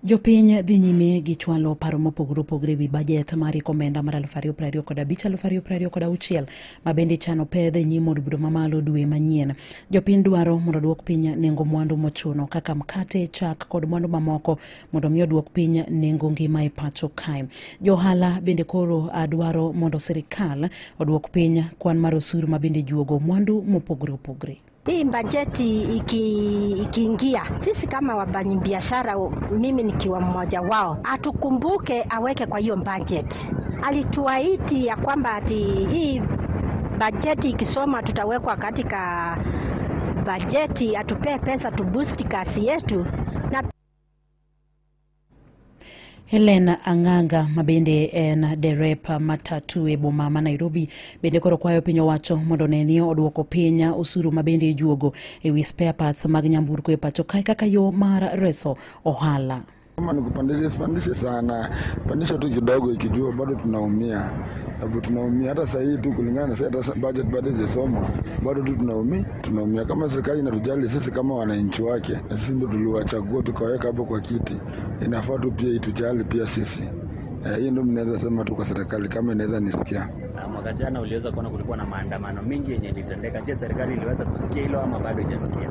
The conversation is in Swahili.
Jopiny dhi nyime gi chwalo paro mopogore opogore wi bajet mar omenda mar 2025-2026 ma bende chano pedh e nyim od bura mamalo dwe manyien. Jopiny dwaro mondo duok piny nengo mwandu mochuno kaka mkate, chak kod mwandu mamoko mondo mi oduok piny nengo ngima e pacho kae. Johala bende koro dwaro mondo serikal oduok piny kwan mar osuru ma bende juogo mwandu mopogore opogore. Hii bajeti ikiingia, sisi kama wafanyabiashara, mimi nikiwa mmoja wao, atukumbuke aweke kwa hiyo budget. Alituahidi ya kwamba ati hii bajeti ikisoma tutawekwa katika bajeti, atupee pesa tu boost kasi yetu. Na Helena Anganga mabende en derepa matatu e boma ma Nairobi bende koro kwayo piny owacho mondo neni oduoko piny osuru mabende ijuogo e wi spare parts mag nyamburko e pacho kae kaka yo mar reso ohala. Kama ni kupandisha sana, pandisha tu kidogo ikijua bado tunaumia. Sababu tunaumia hata sasa hii tu kulingana na sasa budget bado haijasomwa, bado tu tunaumia. Kama serikali inatujali sisi kama wananchi wake, na sisi ndio tuliwachagua tukaweka hapo kwa kiti, inafaa tu pia itujali pia sisi. Hii ndio mnaweza sema tu kwa serikali kama inaweza nisikia. Mwaka jana uliweza kuona kulikuwa na maandamano mingi yenye ilitendeka. Je, serikali iliweza kusikia hilo ama bado haijasikia?